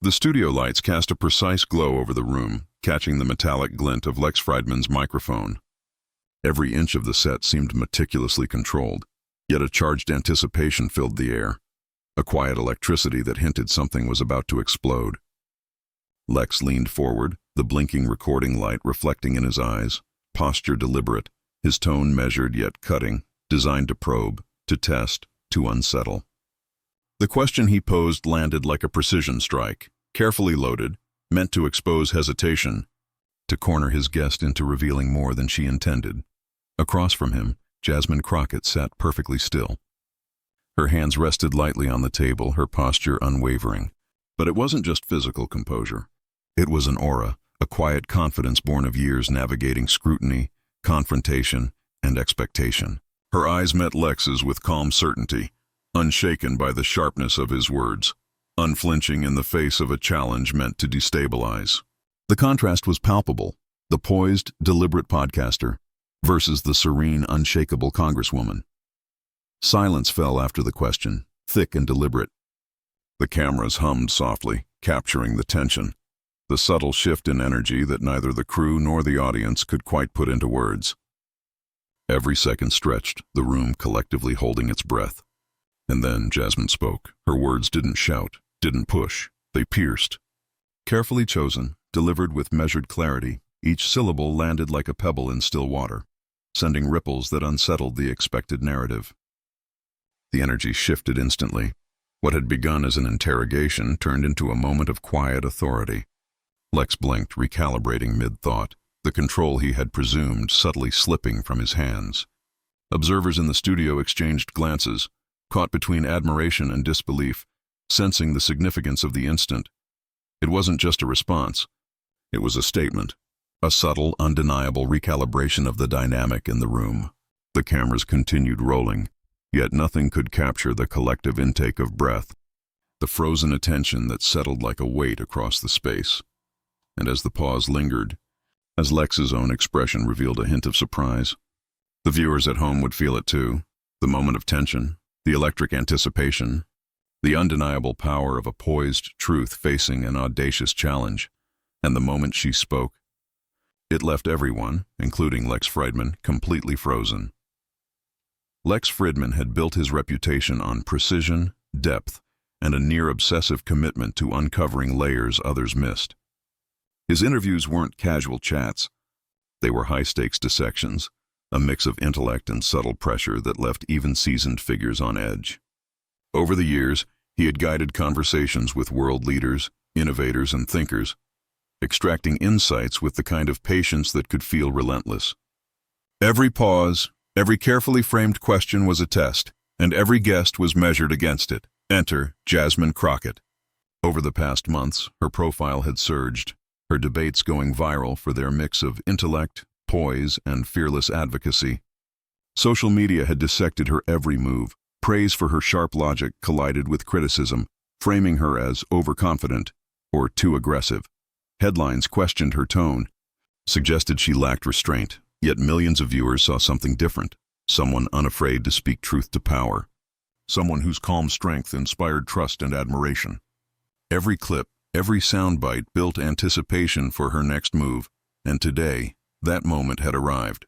The studio lights cast a precise glow over the room, catching the metallic glint of Lex Fridman's microphone. Every inch of the set seemed meticulously controlled, yet a charged anticipation filled the air, a quiet electricity that hinted something was about to explode. Lex leaned forward, the blinking recording light reflecting in his eyes, posture deliberate, his tone measured yet cutting, designed to probe, to test, to unsettle. The question he posed landed like a precision strike, carefully loaded, meant to expose hesitation, to corner his guest into revealing more than she intended. Across from him, Jasmine Crockett sat perfectly still. Her hands rested lightly on the table, her posture unwavering. But it wasn't just physical composure. It was an aura, a quiet confidence born of years navigating scrutiny, confrontation, and expectation. Her eyes met Lex's with calm certainty, unshaken by the sharpness of his words, unflinching in the face of a challenge meant to destabilize. The contrast was palpable, the poised, deliberate podcaster versus the serene, unshakable congresswoman. Silence fell after the question, thick and deliberate. The cameras hummed softly, capturing the tension, the subtle shift in energy that neither the crew nor the audience could quite put into words. Every second stretched, the room collectively holding its breath. And then Jasmine spoke. Her words didn't shout, didn't push, they pierced. Carefully chosen, delivered with measured clarity, each syllable landed like a pebble in still water, sending ripples that unsettled the expected narrative. The energy shifted instantly. What had begun as an interrogation turned into a moment of quiet authority. Lex blinked, recalibrating mid-thought, the control he had presumed subtly slipping from his hands. Observers in the studio exchanged glances, caught between admiration and disbelief, sensing the significance of the instant. It wasn't just a response. It was a statement, a subtle, undeniable recalibration of the dynamic in the room. The cameras continued rolling, yet nothing could capture the collective intake of breath, the frozen attention that settled like a weight across the space. And as the pause lingered, as Lex's own expression revealed a hint of surprise, the viewers at home would feel it too, the moment of tension, the electric anticipation, the undeniable power of a poised truth facing an audacious challenge. And the moment she spoke, it left everyone, including Lex Fridman, completely frozen. Lex Fridman had built his reputation on precision, depth, and a near-obsessive commitment to uncovering layers others missed. His interviews weren't casual chats. They were high-stakes dissections, a mix of intellect and subtle pressure that left even seasoned figures on edge. Over the years, he had guided conversations with world leaders, innovators, and thinkers, extracting insights with the kind of patience that could feel relentless. Every pause, every carefully framed question was a test, and every guest was measured against it. Enter Jasmine Crockett. Over the past months, her profile had surged, her debates going viral for their mix of intellect, poise, and fearless advocacy. Social media had dissected her every move. Praise for her sharp logic collided with criticism, framing her as overconfident or too aggressive. Headlines questioned her tone, suggested she lacked restraint, yet millions of viewers saw something different, someone unafraid to speak truth to power, someone whose calm strength inspired trust and admiration. Every clip, every soundbite built anticipation for her next move, and today, that moment had arrived.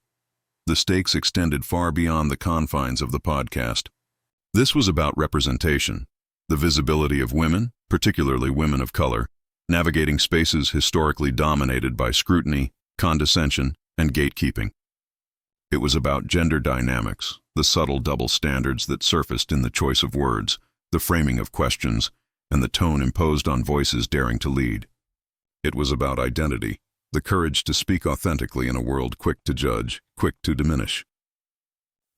The stakes extended far beyond the confines of the podcast. This was about representation, the visibility of women, particularly women of color, navigating spaces historically dominated by scrutiny, condescension, and gatekeeping. It was about gender dynamics, the subtle double standards that surfaced in the choice of words, the framing of questions, and the tone imposed on voices daring to lead. It was about identity, the courage to speak authentically in a world quick to judge, quick to diminish.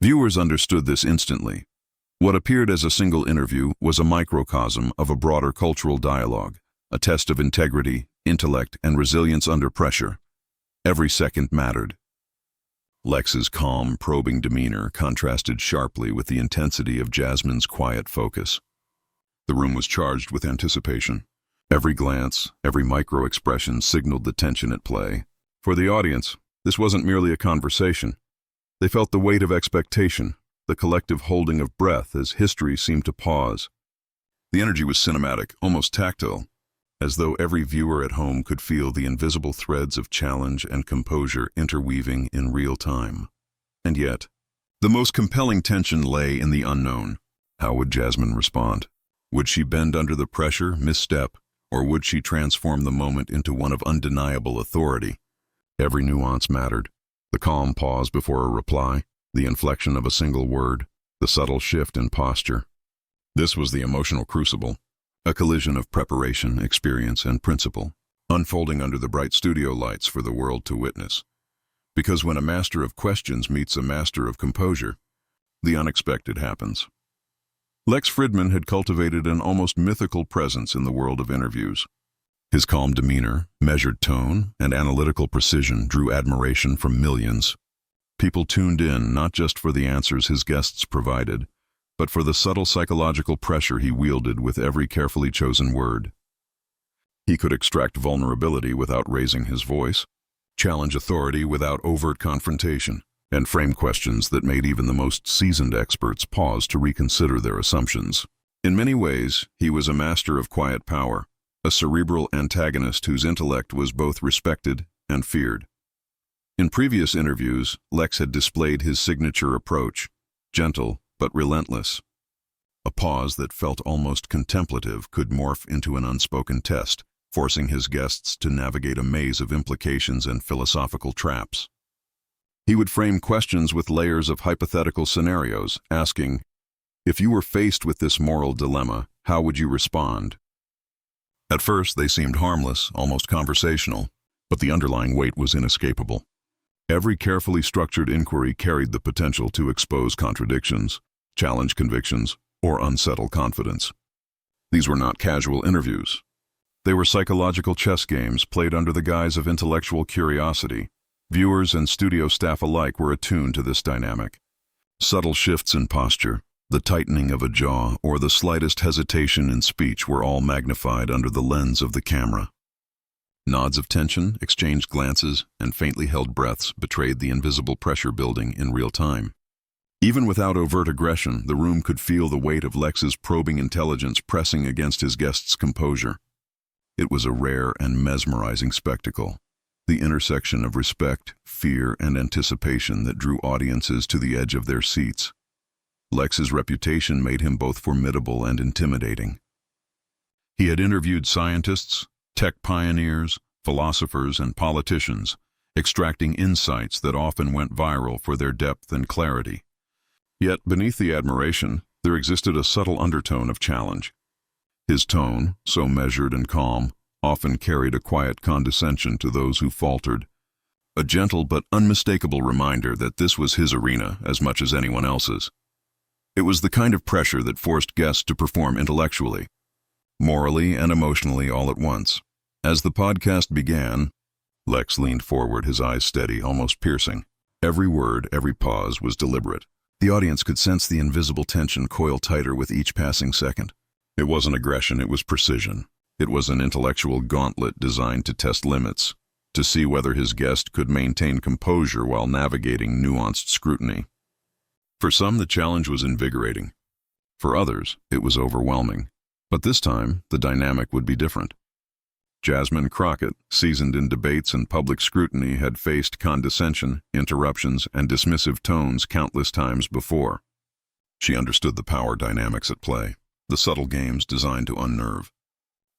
Viewers understood this instantly. What appeared as a single interview was a microcosm of a broader cultural dialogue, a test of integrity, intellect, and resilience under pressure. Every second mattered. Lex's calm, probing demeanor contrasted sharply with the intensity of Jasmine's quiet focus. The room was charged with anticipation. Every glance, every micro-expression signaled the tension at play. For the audience, this wasn't merely a conversation. They felt the weight of expectation, the collective holding of breath as history seemed to pause. The energy was cinematic, almost tactile. as though every viewer at home could feel the invisible threads of challenge and composure interweaving in real time. And yet, the most compelling tension lay in the unknown. How would Jasmine respond? Would she bend under the pressure, misstep, or would she transform the moment into one of undeniable authority? Every nuance mattered. The calm pause before a reply, the inflection of a single word, the subtle shift in posture. This was the emotional crucible, a collision of preparation, experience, and principle, unfolding under the bright studio lights for the world to witness. Because when a master of questions meets a master of composure, the unexpected happens. Lex Fridman had cultivated an almost mythical presence in the world of interviews. His calm demeanor, measured tone, and analytical precision drew admiration from millions. People tuned in not just for the answers his guests provided, but for the subtle psychological pressure he wielded with every carefully chosen word. He could extract vulnerability without raising his voice, challenge authority without overt confrontation, and frame questions that made even the most seasoned experts pause to reconsider their assumptions. In many ways, he was a master of quiet power, a cerebral antagonist whose intellect was both respected and feared. In previous interviews, Lex had displayed his signature approach, gentle but relentless. A pause that felt almost contemplative could morph into an unspoken test, forcing his guests to navigate a maze of implications and philosophical traps. He would frame questions with layers of hypothetical scenarios, asking, "If you were faced with this moral dilemma, how would you respond?" At first, they seemed harmless, almost conversational, but the underlying weight was inescapable. Every carefully structured inquiry carried the potential to expose contradictions, challenge convictions, or unsettle confidence. These were not casual interviews. They were psychological chess games played under the guise of intellectual curiosity. Viewers and studio staff alike were attuned to this dynamic. Subtle shifts in posture, the tightening of a jaw, or the slightest hesitation in speech were all magnified under the lens of the camera. Nods of tension, exchanged glances, and faintly held breaths betrayed the invisible pressure building in real time. Even without overt aggression, the room could feel the weight of Lex's probing intelligence pressing against his guest's composure. It was a rare and mesmerizing spectacle, the intersection of respect, fear, and anticipation that drew audiences to the edge of their seats. Lex's reputation made him both formidable and intimidating. He had interviewed scientists, tech pioneers, philosophers, and politicians, extracting insights that often went viral for their depth and clarity. Yet, beneath the admiration, there existed a subtle undertone of challenge. His tone, so measured and calm, often carried a quiet condescension to those who faltered, a gentle but unmistakable reminder that this was his arena as much as anyone else's. It was the kind of pressure that forced guests to perform intellectually, morally and emotionally all at once. As the podcast began, Lex leaned forward, his eyes steady, almost piercing. Every word, every pause was deliberate. The audience could sense the invisible tension coil tighter with each passing second. It wasn't aggression, it was precision. It was an intellectual gauntlet designed to test limits, to see whether his guest could maintain composure while navigating nuanced scrutiny. For some, the challenge was invigorating. For others, it was overwhelming. But this time, the dynamic would be different. Jasmine Crockett, seasoned in debates and public scrutiny, had faced condescension, interruptions, and dismissive tones countless times before. She understood the power dynamics at play, the subtle games designed to unnerve.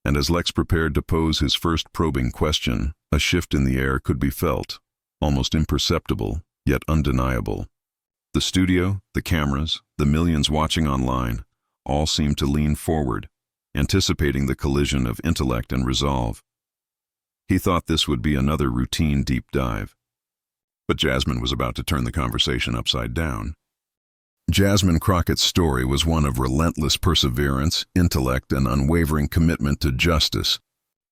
And as Lex prepared to pose his first probing question, a shift in the air could be felt, almost imperceptible, yet undeniable. The studio, the cameras, the millions watching online, all seemed to lean forward, anticipating the collision of intellect and resolve. He thought this would be another routine deep dive. But Jasmine was about to turn the conversation upside down. Jasmine Crockett's story was one of relentless perseverance, intellect, and unwavering commitment to justice.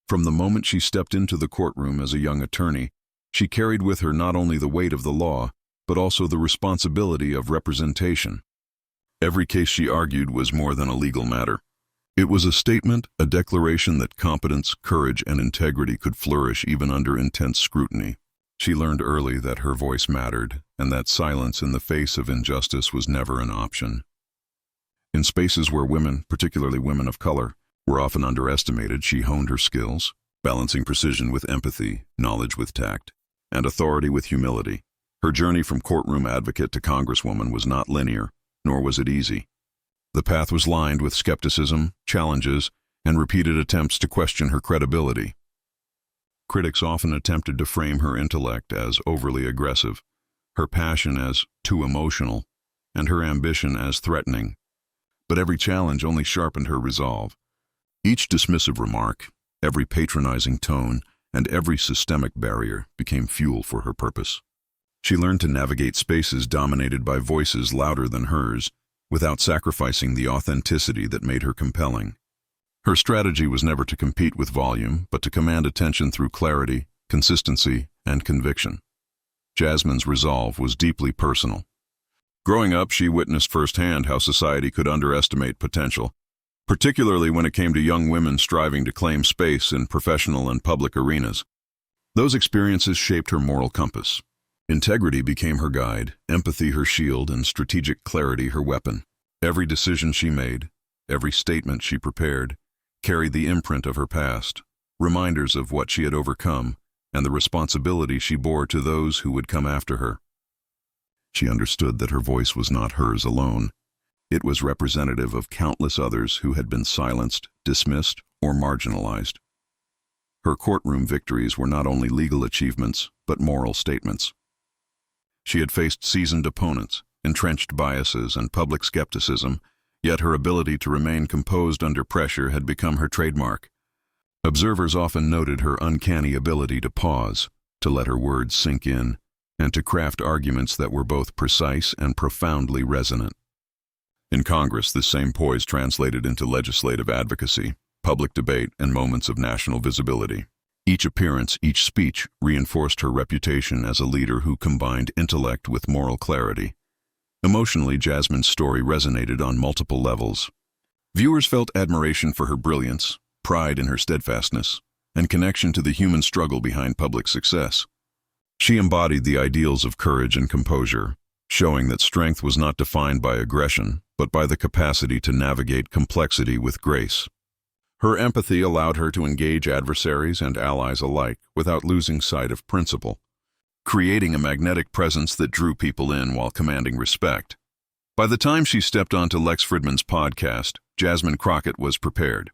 From the moment she stepped into the courtroom as a young attorney, she carried with her not only the weight of the law, but also the responsibility of representation. Every case she argued was more than a legal matter. It was a statement, a declaration that competence, courage, and integrity could flourish even under intense scrutiny. She learned early that her voice mattered, and that silence in the face of injustice was never an option. In spaces where women, particularly women of color, were often underestimated, she honed her skills, balancing precision with empathy, knowledge with tact, and authority with humility. Her journey from courtroom advocate to congresswoman was not linear, nor was it easy. The path was lined with skepticism, challenges, and repeated attempts to question her credibility. Critics often attempted to frame her intellect as overly aggressive, her passion as too emotional, and her ambition as threatening. But every challenge only sharpened her resolve. Each dismissive remark, every patronizing tone, and every systemic barrier became fuel for her purpose. She learned to navigate spaces dominated by voices louder than hers, without sacrificing the authenticity that made her compelling. Her strategy was never to compete with volume, but to command attention through clarity, consistency, and conviction. Jasmine's resolve was deeply personal. Growing up, she witnessed firsthand how society could underestimate potential, particularly when it came to young women striving to claim space in professional and public arenas. Those experiences shaped her moral compass. Integrity became her guide, empathy her shield, and strategic clarity her weapon. Every decision she made, every statement she prepared, carried the imprint of her past, reminders of what she had overcome, and the responsibility she bore to those who would come after her. She understood that her voice was not hers alone. It was representative of countless others who had been silenced, dismissed, or marginalized. Her courtroom victories were not only legal achievements, but moral statements. She had faced seasoned opponents, entrenched biases, and public skepticism, yet her ability to remain composed under pressure had become her trademark. Observers often noted her uncanny ability to pause, to let her words sink in, and to craft arguments that were both precise and profoundly resonant. In Congress, this same poise translated into legislative advocacy, public debate, and moments of national visibility. Each appearance, each speech, reinforced her reputation as a leader who combined intellect with moral clarity. Emotionally, Jasmine's story resonated on multiple levels. Viewers felt admiration for her brilliance, pride in her steadfastness, and connection to the human struggle behind public success. She embodied the ideals of courage and composure, showing that strength was not defined by aggression, but by the capacity to navigate complexity with grace. Her empathy allowed her to engage adversaries and allies alike without losing sight of principle, creating a magnetic presence that drew people in while commanding respect. By the time she stepped onto Lex Fridman's podcast, Jasmine Crockett was prepared.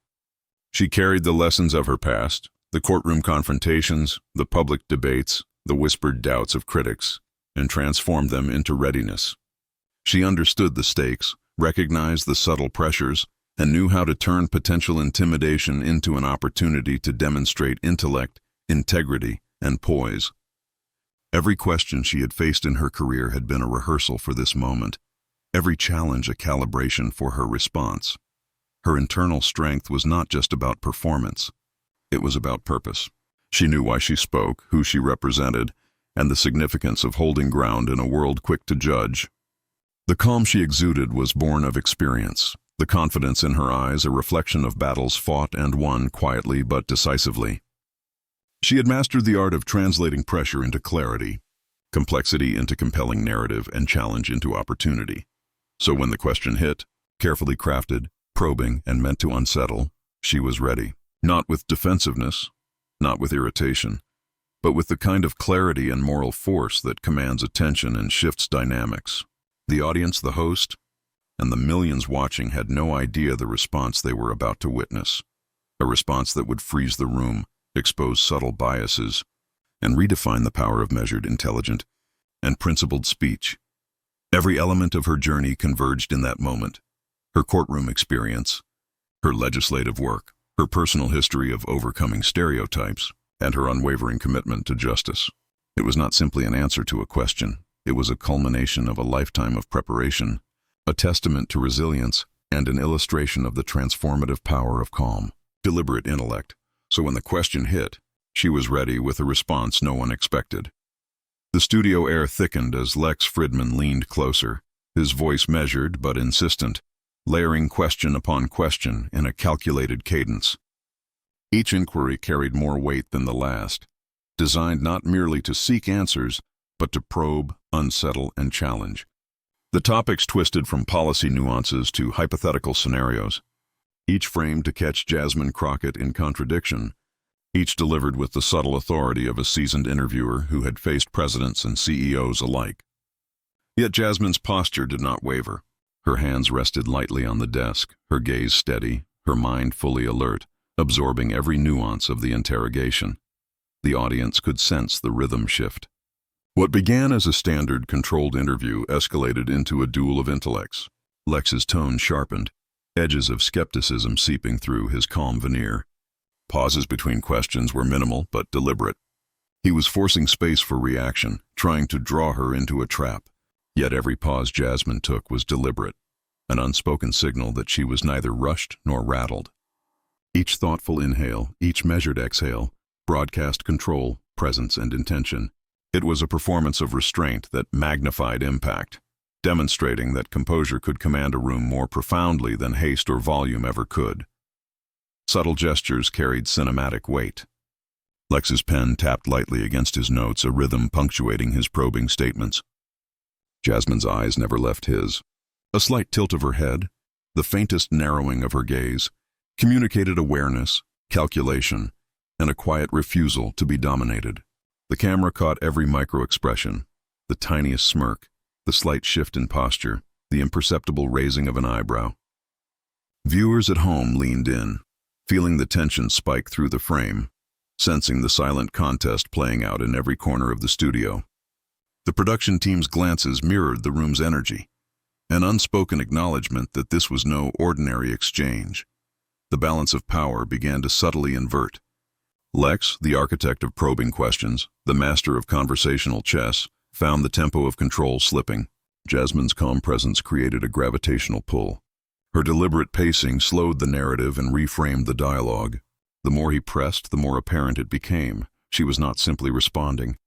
She carried the lessons of her past, the courtroom confrontations, the public debates, the whispered doubts of critics, and transformed them into readiness. She understood the stakes, recognized the subtle pressures, and knew how to turn potential intimidation into an opportunity to demonstrate intellect, integrity, and poise. Every question she had faced in her career had been a rehearsal for this moment, every challenge a calibration for her response. Her internal strength was not just about performance, it was about purpose. She knew why she spoke, who she represented, and the significance of holding ground in a world quick to judge. The calm she exuded was born of experience, the confidence in her eyes a reflection of battles fought and won quietly but decisively. She had mastered the art of translating pressure into clarity, complexity into compelling narrative, and challenge into opportunity. So when the question hit, carefully crafted, probing, and meant to unsettle, she was ready. Not with defensiveness, not with irritation, but with the kind of clarity and moral force that commands attention and shifts dynamics. The audience, the host, and the millions watching had no idea the response they were about to witness. A response that would freeze the room, expose subtle biases, and redefine the power of measured, intelligent, and principled speech. Every element of her journey converged in that moment. Her courtroom experience, her legislative work, her personal history of overcoming stereotypes, and her unwavering commitment to justice. It was not simply an answer to a question. It was a culmination of a lifetime of preparation, a testament to resilience, and an illustration of the transformative power of calm, deliberate intellect. So when the question hit, she was ready with a response no one expected. The studio air thickened as Lex Fridman leaned closer, his voice measured but insistent, layering question upon question in a calculated cadence. Each inquiry carried more weight than the last, designed not merely to seek answers, but to probe, unsettle, and challenge. The topics twisted from policy nuances to hypothetical scenarios, each framed to catch Jasmine Crockett in contradiction, each delivered with the subtle authority of a seasoned interviewer who had faced presidents and CEOs alike. Yet Jasmine's posture did not waver. Her hands rested lightly on the desk, her gaze steady, her mind fully alert, absorbing every nuance of the interrogation. The audience could sense the rhythm shift. What began as a standard, controlled interview escalated into a duel of intellects. Lex's tone sharpened, edges of skepticism seeping through his calm veneer. Pauses between questions were minimal but deliberate. He was forcing space for reaction, trying to draw her into a trap. Yet every pause Jasmine took was deliberate, an unspoken signal that she was neither rushed nor rattled. Each thoughtful inhale, each measured exhale, broadcast control, presence, and intention. It was a performance of restraint that magnified impact, demonstrating that composure could command a room more profoundly than haste or volume ever could. Subtle gestures carried cinematic weight. Lex's pen tapped lightly against his notes, a rhythm punctuating his probing statements. Jasmine's eyes never left his. A slight tilt of her head, the faintest narrowing of her gaze, communicated awareness, calculation, and a quiet refusal to be dominated. The camera caught every micro-expression, the tiniest smirk, the slight shift in posture, the imperceptible raising of an eyebrow. Viewers at home leaned in, feeling the tension spike through the frame, sensing the silent contest playing out in every corner of the studio. The production team's glances mirrored the room's energy, an unspoken acknowledgement that this was no ordinary exchange. The balance of power began to subtly invert. Lex, the architect of probing questions, the master of conversational chess, found the tempo of control slipping. Jasmine's calm presence created a gravitational pull. Her deliberate pacing slowed the narrative and reframed the dialogue. The more he pressed, the more apparent it became. She was not simply responding.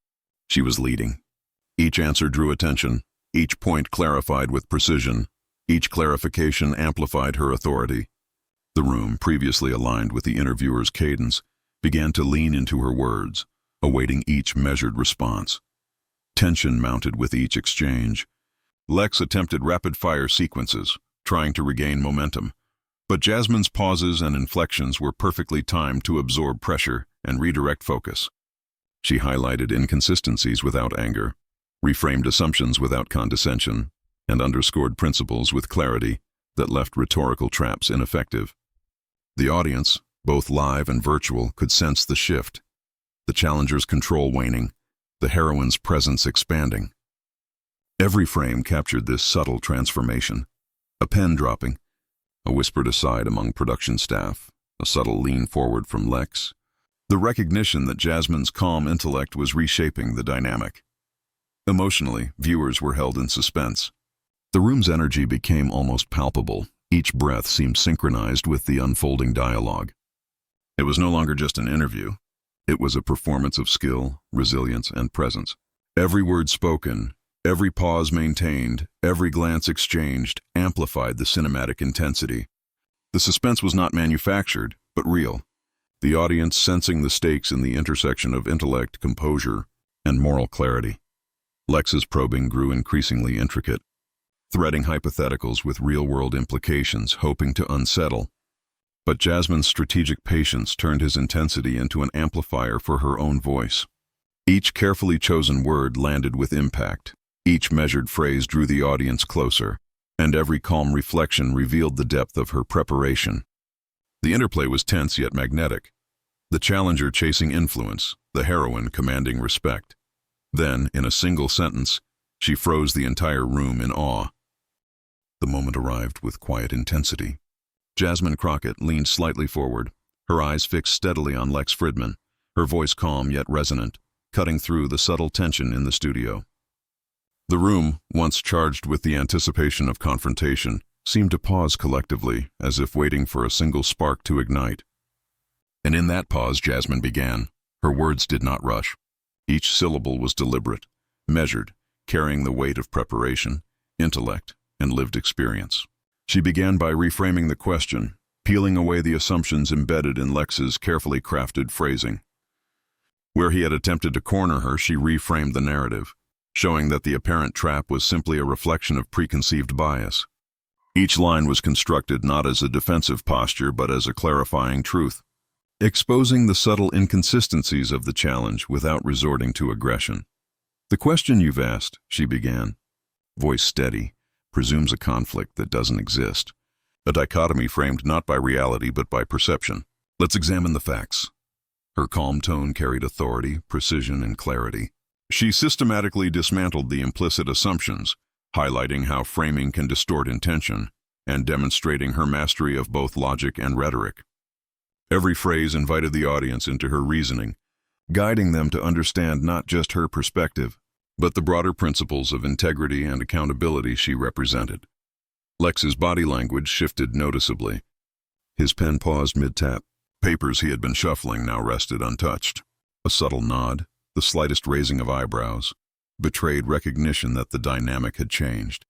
She was leading. Each answer drew attention. Each point clarified with precision. Each clarification amplified her authority. The room, previously aligned with the interviewer's cadence, began to lean into her words, awaiting each measured response. Tension mounted with each exchange. Lex attempted rapid-fire sequences, trying to regain momentum, but Jasmine's pauses and inflections were perfectly timed to absorb pressure and redirect focus. She highlighted inconsistencies without anger, reframed assumptions without condescension, and underscored principles with clarity that left rhetorical traps ineffective. The audience, both live and virtual, could sense the shift, the challenger's control waning, the heroine's presence expanding. Every frame captured this subtle transformation. A pen dropping, a whispered aside among production staff, a subtle lean forward from Lex. The recognition that Jasmine's calm intellect was reshaping the dynamic. Emotionally, viewers were held in suspense. The room's energy became almost palpable. Each breath seemed synchronized with the unfolding dialogue. It was no longer just an interview. It was a performance of skill, resilience, and presence. Every word spoken, every pause maintained, every glance exchanged amplified the cinematic intensity. The suspense was not manufactured, but real. The audience sensing the stakes in the intersection of intellect, composure, and moral clarity. Lex's probing grew increasingly intricate, threading hypotheticals with real-world implications, hoping to unsettle. But Jasmine's strategic patience turned his intensity into an amplifier for her own voice. Each carefully chosen word landed with impact. Each measured phrase drew the audience closer, and every calm reflection revealed the depth of her preparation. The interplay was tense yet magnetic, the challenger chasing influence, the heroine commanding respect. Then, in a single sentence, she froze the entire room in awe. The moment arrived with quiet intensity. Jasmine Crockett leaned slightly forward, her eyes fixed steadily on Lex Fridman, her voice calm yet resonant, cutting through the subtle tension in the studio. The room, once charged with the anticipation of confrontation, seemed to pause collectively, as if waiting for a single spark to ignite. And in that pause, Jasmine began. Her words did not rush. Each syllable was deliberate, measured, carrying the weight of preparation, intellect, and lived experience. She began by reframing the question, peeling away the assumptions embedded in Lex's carefully crafted phrasing. Where he had attempted to corner her, she reframed the narrative, showing that the apparent trap was simply a reflection of preconceived bias. Each line was constructed not as a defensive posture but as a clarifying truth, exposing the subtle inconsistencies of the challenge without resorting to aggression. "The question you've asked," she began, voice steady, "presumes a conflict that doesn't exist, a dichotomy framed not by reality but by perception. Let's examine the facts." Her calm tone carried authority, precision, and clarity. She systematically dismantled the implicit assumptions, highlighting how framing can distort intention, and demonstrating her mastery of both logic and rhetoric. Every phrase invited the audience into her reasoning, guiding them to understand not just her perspective, but the broader principles of integrity and accountability she represented. Lex's body language shifted noticeably. His pen paused mid-tap. Papers he had been shuffling now rested untouched. A subtle nod, the slightest raising of eyebrows, betrayed recognition that the dynamic had changed.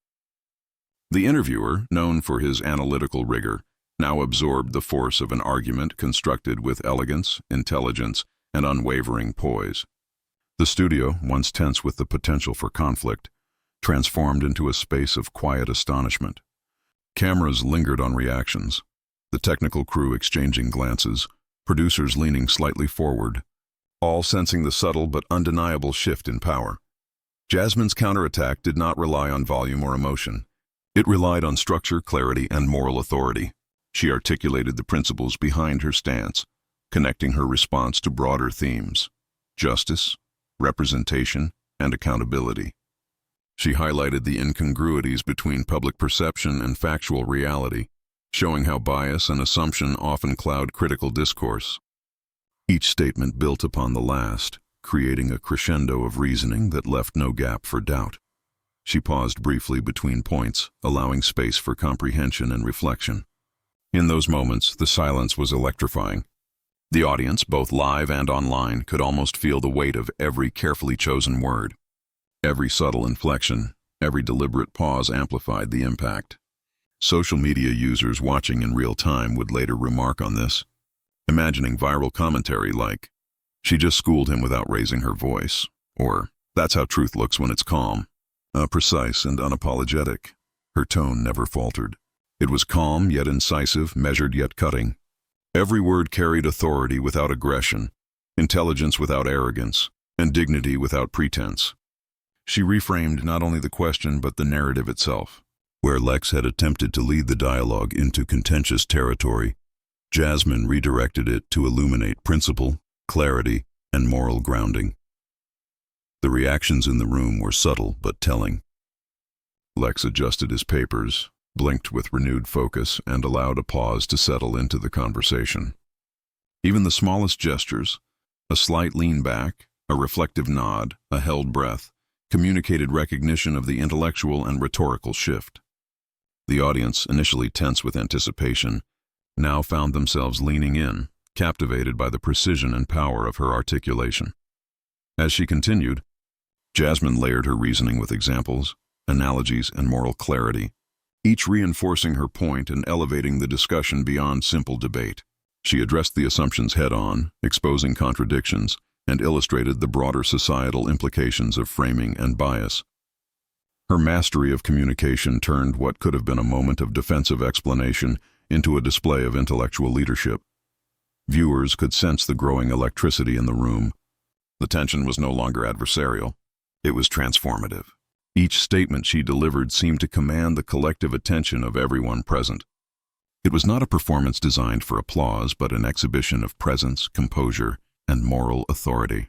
The interviewer, known for his analytical rigor, now absorbed the force of an argument constructed with elegance, intelligence, and unwavering poise. The studio, once tense with the potential for conflict, transformed into a space of quiet astonishment. Cameras lingered on reactions, the technical crew exchanging glances, producers leaning slightly forward, all sensing the subtle but undeniable shift in power. Jasmine's counterattack did not rely on volume or emotion. It relied on structure, clarity, and moral authority. She articulated the principles behind her stance, connecting her response to broader themes: justice, representation, and accountability. She highlighted the incongruities between public perception and factual reality, showing how bias and assumption often cloud critical discourse. Each statement built upon the last, creating a crescendo of reasoning that left no gap for doubt. She paused briefly between points, allowing space for comprehension and reflection. In those moments, the silence was electrifying. The audience, both live and online, could almost feel the weight of every carefully chosen word. Every subtle inflection, every deliberate pause amplified the impact. Social media users watching in real time would later remark on this, imagining viral commentary like, "She just schooled him without raising her voice," or, "That's how truth looks when it's calm." Precise and unapologetic. Her tone never faltered. It was calm yet incisive, measured yet cutting. Every word carried authority without aggression, intelligence without arrogance, and dignity without pretense. She reframed not only the question but the narrative itself. Where Lex had attempted to lead the dialogue into contentious territory, Jasmine redirected it to illuminate principle, clarity, and moral grounding. The reactions in the room were subtle but telling. Lex adjusted his papers, blinked with renewed focus, and allowed a pause to settle into the conversation. Even the smallest gestures, a slight lean back, a reflective nod, a held breath, communicated recognition of the intellectual and rhetorical shift. The audience, initially tense with anticipation, now found themselves leaning in, captivated by the precision and power of her articulation. As she continued, Jasmine layered her reasoning with examples, analogies, and moral clarity, each reinforcing her point and elevating the discussion beyond simple debate. She addressed the assumptions head-on, exposing contradictions, and illustrated the broader societal implications of framing and bias. Her mastery of communication turned what could have been a moment of defensive explanation into a display of intellectual leadership. Viewers could sense the growing electricity in the room. The tension was no longer adversarial. It was transformative. Each statement she delivered seemed to command the collective attention of everyone present. It was not a performance designed for applause, but an exhibition of presence, composure, and moral authority.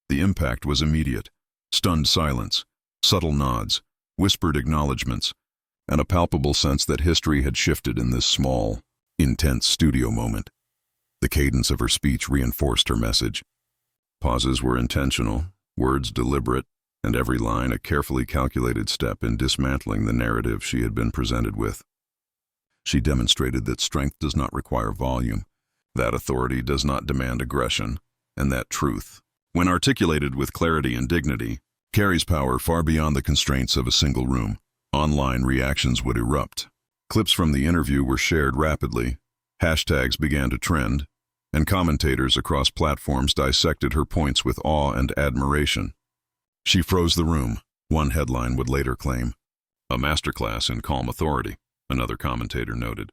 The impact was immediate: stunned silence, subtle nods, whispered acknowledgments, and a palpable sense that history had shifted in this small, intense studio moment. The cadence of her speech reinforced her message. Pauses were intentional, words deliberate, and every line a carefully calculated step in dismantling the narrative she had been presented with. She demonstrated that strength does not require volume, that authority does not demand aggression, and that truth, when articulated with clarity and dignity, carries power far beyond the constraints of a single room. Online reactions would erupt. Clips from the interview were shared rapidly, hashtags began to trend, and commentators across platforms dissected her points with awe and admiration. She froze the room, one headline would later claim. A masterclass in calm authority. another commentator noted.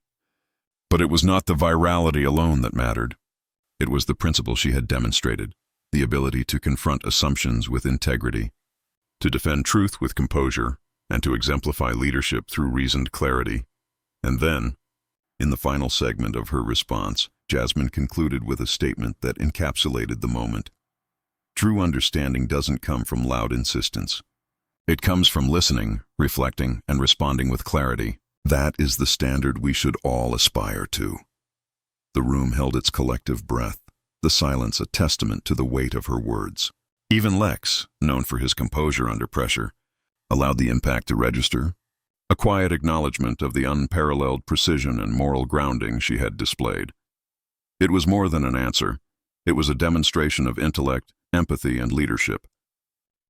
But it was not the virality alone that mattered. It was the principle she had demonstrated, the ability to confront assumptions with integrity, to defend truth with composure, and to exemplify leadership through reasoned clarity. And then, in the final segment of her response, Jasmine concluded with a statement that encapsulated the moment. True understanding doesn't come from loud insistence. It comes from listening, reflecting, and responding with clarity. That is the standard we should all aspire to. The room held its collective breath, the silence a testament to the weight of her words. Even Lex, known for his composure under pressure, allowed the impact to register, a quiet acknowledgement of the unparalleled precision and moral grounding she had displayed. It was more than an answer. It was a demonstration of intellect, empathy, and leadership.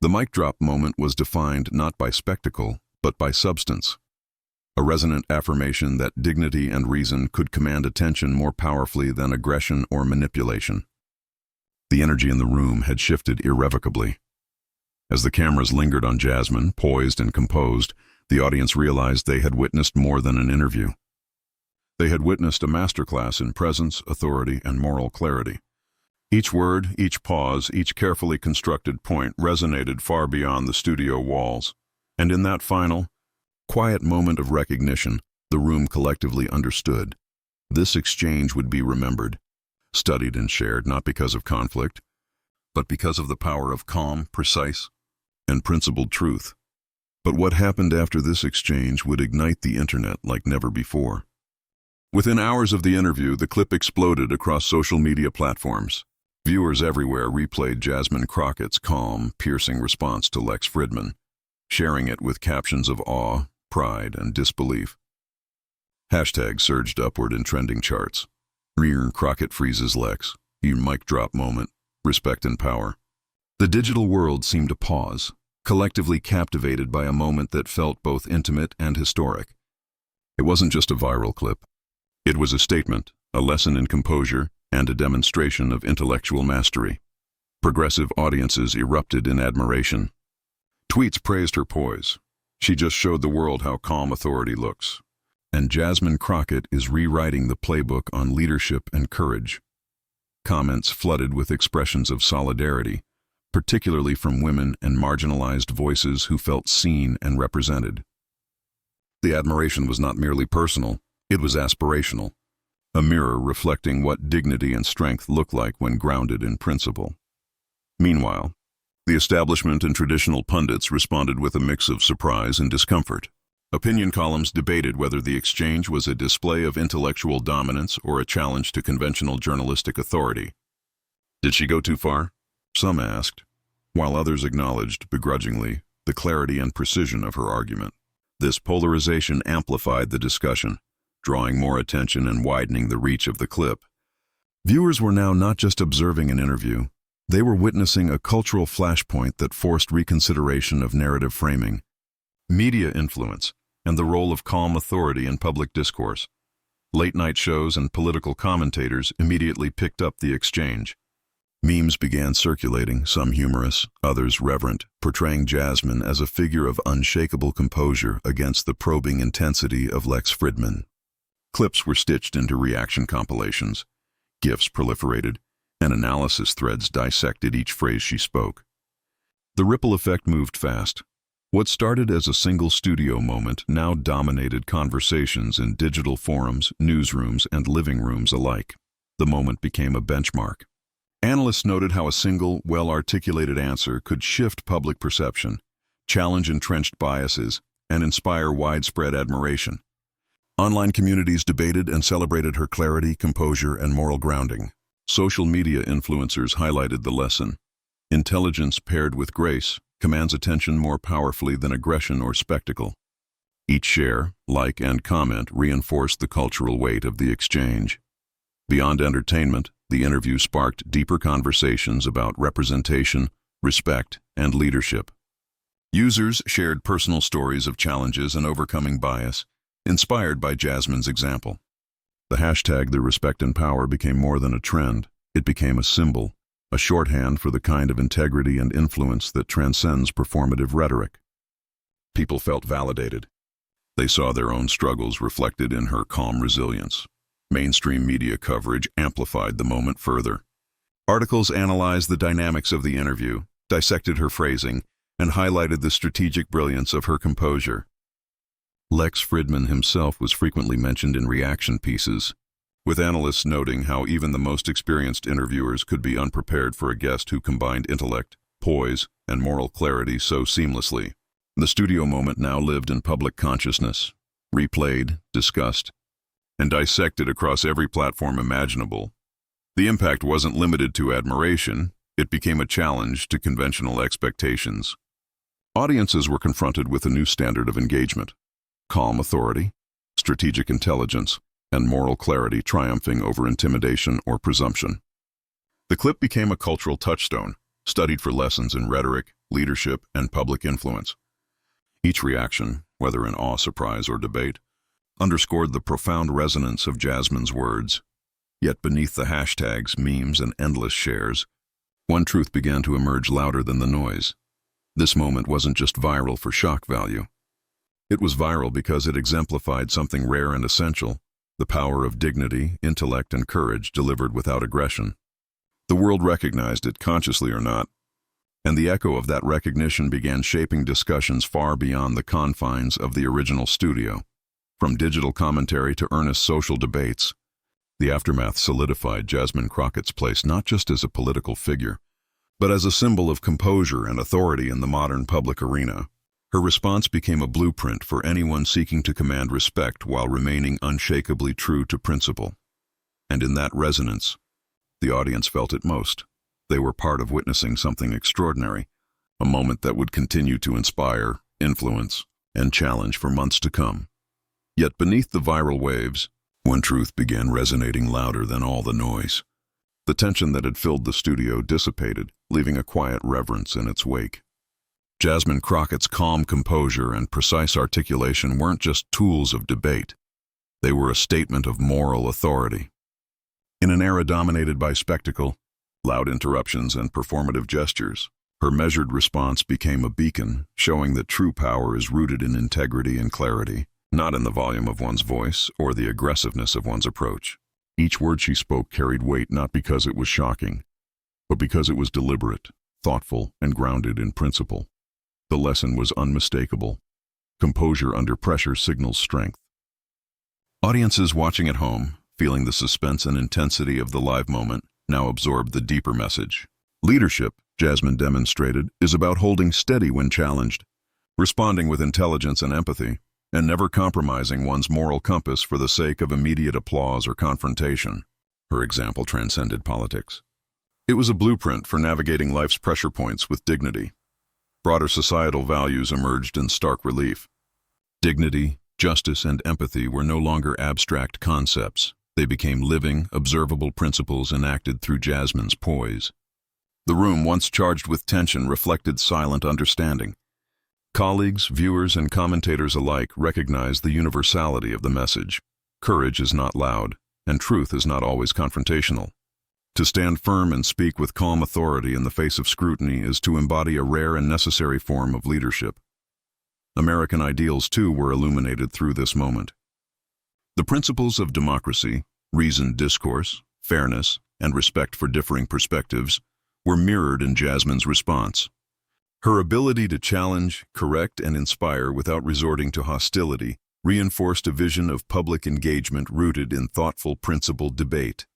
The mic drop moment was defined not by spectacle, but by substance. A resonant affirmation that dignity and reason could command attention more powerfully than aggression or manipulation. The energy in the room had shifted irrevocably. As the cameras lingered on Jasmine, poised and composed, the audience realized they had witnessed more than an interview. They had witnessed a masterclass in presence, authority, and moral clarity. Each word, each pause, each carefully constructed point resonated far beyond the studio walls. And in that final, quiet moment of recognition, the room collectively understood. This exchange would be remembered, studied and shared not because of conflict, but because of the power of calm, precise, and principled truth. But what happened after this exchange would ignite the internet like never before. Within hours of the interview, the clip exploded across social media platforms. Viewers everywhere replayed Jasmine Crockett's calm, piercing response to Lex Fridman, sharing it with captions of awe, pride, and disbelief. Hashtags surged upward in trending charts. Rear Crockett freezes Lex, you mic drop moment, respect and power. The digital world seemed to pause, collectively captivated by a moment that felt both intimate and historic. It wasn't just a viral clip. It was a statement, a lesson in composure, and a demonstration of intellectual mastery. Progressive audiences erupted in admiration. Tweets praised her poise. She just showed the world how calm authority looks. And Jasmine Crockett is rewriting the playbook on leadership and courage. Comments flooded with expressions of solidarity, particularly from women and marginalized voices who felt seen and represented. The admiration was not merely personal, it was aspirational. A mirror reflecting what dignity and strength look like when grounded in principle. Meanwhile, the establishment and traditional pundits responded with a mix of surprise and discomfort. Opinion columns debated whether the exchange was a display of intellectual dominance or a challenge to conventional journalistic authority. Did she go too far? Some asked, while others acknowledged, begrudgingly, the clarity and precision of her argument. This polarization amplified the discussion, drawing more attention and widening the reach of the clip. Viewers were now not just observing an interview, they were witnessing a cultural flashpoint that forced reconsideration of narrative framing, media influence, and the role of calm authority in public discourse. Late-night shows and political commentators immediately picked up the exchange. Memes began circulating, some humorous, others reverent, portraying Jasmine as a figure of unshakable composure against the probing intensity of Lex Fridman. Clips were stitched into reaction compilations, GIFs proliferated, and analysis threads dissected each phrase she spoke. The ripple effect moved fast. What started as a single studio moment now dominated conversations in digital forums, newsrooms, and living rooms alike. The moment became a benchmark. Analysts noted how a single, well-articulated answer could shift public perception, challenge entrenched biases, and inspire widespread admiration. Online communities debated and celebrated her clarity, composure, and moral grounding. Social media influencers highlighted the lesson. Intelligence paired with grace commands attention more powerfully than aggression or spectacle. Each share, like, and comment reinforced the cultural weight of the exchange. Beyond entertainment, the interview sparked deeper conversations about representation, respect, and leadership. Users shared personal stories of challenges and overcoming bias, inspired by Jasmine's example. The hashtag "The Respect and Power" became more than a trend. It became a symbol, a shorthand for the kind of integrity and influence that transcends performative rhetoric. People felt validated. They saw their own struggles reflected in her calm resilience. Mainstream media coverage amplified the moment further. Articles analyzed the dynamics of the interview, dissected her phrasing, and highlighted the strategic brilliance of her composure. Lex Fridman himself was frequently mentioned in reaction pieces, with analysts noting how even the most experienced interviewers could be unprepared for a guest who combined intellect, poise, and moral clarity so seamlessly. The studio moment now lived in public consciousness, replayed, discussed, and dissected across every platform imaginable. The impact wasn't limited to admiration, it became a challenge to conventional expectations. Audiences were confronted with a new standard of engagement: calm authority, strategic intelligence, and moral clarity triumphing over intimidation or presumption. The clip became a cultural touchstone, studied for lessons in rhetoric, leadership, and public influence. Each reaction, whether in awe, surprise, or debate, underscored the profound resonance of Jasmine's words. Yet beneath the hashtags, memes, and endless shares, one truth began to emerge louder than the noise. This moment wasn't just viral for shock value. It was viral because it exemplified something rare and essential: the power of dignity, intellect, and courage delivered without aggression. The world recognized it, consciously or not, and the echo of that recognition began shaping discussions far beyond the confines of the original studio. From digital commentary to earnest social debates, the aftermath solidified Jasmine Crockett's place not just as a political figure, but as a symbol of composure and authority in the modern public arena. Her response became a blueprint for anyone seeking to command respect while remaining unshakably true to principle. And in that resonance, the audience felt it most. They were part of witnessing something extraordinary, a moment that would continue to inspire, influence, and challenge for months to come. Yet beneath the viral waves, one truth began resonating louder than all the noise. The tension that had filled the studio dissipated, leaving a quiet reverence in its wake. Jasmine Crockett's calm composure and precise articulation weren't just tools of debate. They were a statement of moral authority. In an era dominated by spectacle, loud interruptions, and performative gestures, her measured response became a beacon, showing that true power is rooted in integrity and clarity, not in the volume of one's voice or the aggressiveness of one's approach. Each word she spoke carried weight not because it was shocking, but because it was deliberate, thoughtful, and grounded in principle. The lesson was unmistakable. Composure under pressure signals strength. Audiences watching at home, feeling the suspense and intensity of the live moment, now absorbed the deeper message. Leadership, Jasmine demonstrated, is about holding steady when challenged, responding with intelligence and empathy, and never compromising one's moral compass for the sake of immediate applause or confrontation. Her example transcended politics. It was a blueprint for navigating life's pressure points with dignity. Broader societal values emerged in stark relief. Dignity, justice, and empathy were no longer abstract concepts. They became living, observable principles enacted through Jasmine's poise. The room, once charged with tension, reflected silent understanding. Colleagues, viewers, and commentators alike recognized the universality of the message. Courage is not loud, and truth is not always confrontational. To stand firm and speak with calm authority in the face of scrutiny is to embody a rare and necessary form of leadership. American ideals, too, were illuminated through this moment. The principles of democracy, reasoned discourse, fairness, and respect for differing perspectives were mirrored in Jasmine's response. Her ability to challenge, correct, and inspire without resorting to hostility reinforced a vision of public engagement rooted in thoughtful, principled debate.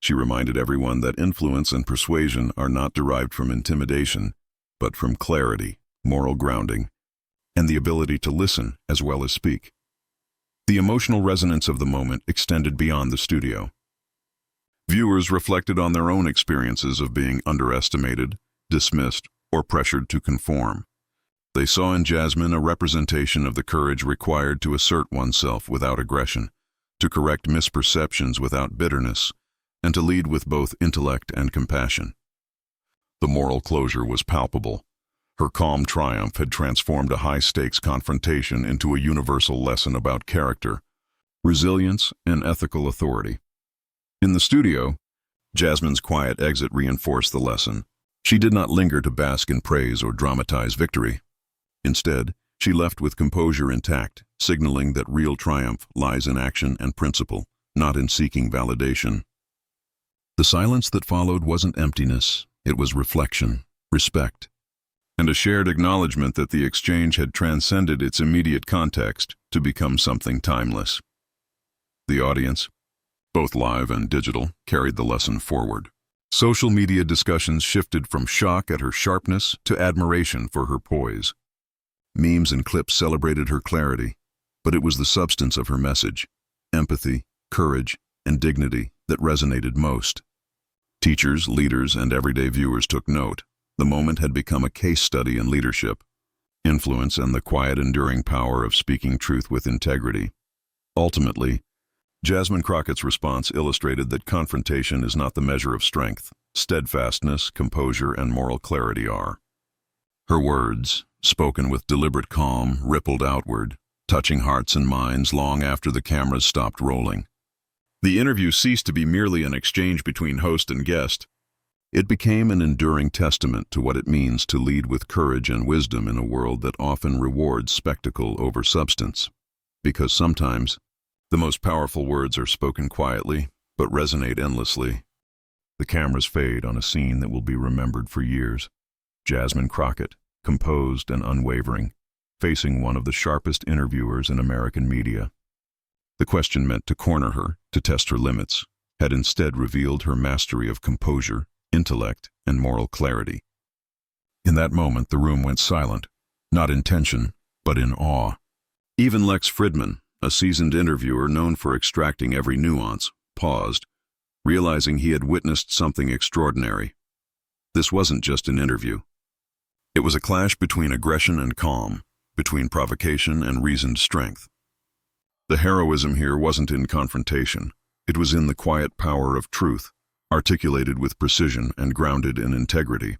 She reminded everyone that influence and persuasion are not derived from intimidation, but from clarity, moral grounding, and the ability to listen as well as speak. The emotional resonance of the moment extended beyond the studio. Viewers reflected on their own experiences of being underestimated, dismissed, or pressured to conform. They saw in Jasmine a representation of the courage required to assert oneself without aggression, to correct misperceptions without bitterness, and to lead with both intellect and compassion. The moral closure was palpable. Her calm triumph had transformed a high-stakes confrontation into a universal lesson about character, resilience, and ethical authority. In the studio, Jasmine's quiet exit reinforced the lesson. She did not linger to bask in praise or dramatize victory. Instead, She left with composure intact, signaling that real triumph lies in action and principle, not in seeking validation. The silence that followed wasn't emptiness, it was reflection, respect, and a shared acknowledgement that the exchange had transcended its immediate context to become something timeless. The audience, both live and digital, carried the lesson forward. Social media discussions shifted from shock at her sharpness to admiration for her poise. Memes and clips celebrated her clarity, but it was the substance of her message, empathy, courage, and dignity that resonated most. Teachers, leaders, and everyday viewers took note. The moment had become a case study in leadership, influence, and the quiet, enduring power of speaking truth with integrity. Ultimately, Jasmine Crockett's response illustrated that confrontation is not the measure of strength. Steadfastness, composure, and moral clarity are. Her words, spoken with deliberate calm, rippled outward, touching hearts and minds long after the cameras stopped rolling. The interview ceased to be merely an exchange between host and guest. It became an enduring testament to what it means to lead with courage and wisdom in a world that often rewards spectacle over substance. Because sometimes, the most powerful words are spoken quietly, but resonate endlessly. The cameras fade on a scene that will be remembered for years. Jasmine Crockett, composed and unwavering, facing one of the sharpest interviewers in American media. The question meant to corner her, to test her limits, had instead revealed her mastery of composure, intellect, and moral clarity. In that moment, the room went silent, not in tension, but in awe. Even Lex Fridman, a seasoned interviewer known for extracting every nuance, paused, realizing he had witnessed something extraordinary. This wasn't just an interview. It was a clash between aggression and calm, between provocation and reasoned strength. The heroism here wasn't in confrontation. It was in the quiet power of truth, articulated with precision and grounded in integrity.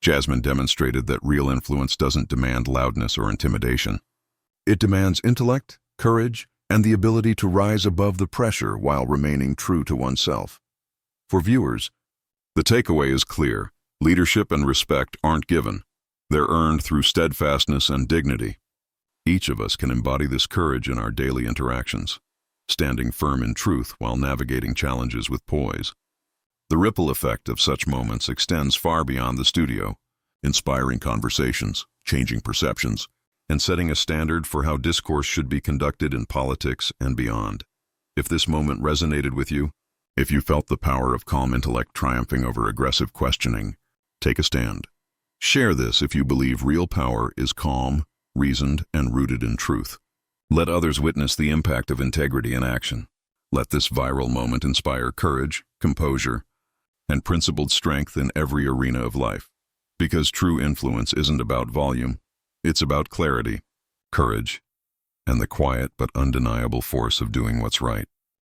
Jasmine demonstrated that real influence doesn't demand loudness or intimidation. It demands intellect, courage, and the ability to rise above the pressure while remaining true to oneself. For viewers, the takeaway is clear. Leadership and respect aren't given. They're earned through steadfastness and dignity. Each of us can embody this courage in our daily interactions, standing firm in truth while navigating challenges with poise. The ripple effect of such moments extends far beyond the studio, inspiring conversations, changing perceptions, and setting a standard for how discourse should be conducted in politics and beyond. If this moment resonated with you, if you felt the power of calm intellect triumphing over aggressive questioning, take a stand. Share this if you believe real power is calm, reasoned, and rooted in truth. Let others witness the impact of integrity in action. Let this viral moment inspire courage, composure, and principled strength in every arena of life. Because true influence isn't about volume, it's about clarity, courage, and the quiet but undeniable force of doing what's right.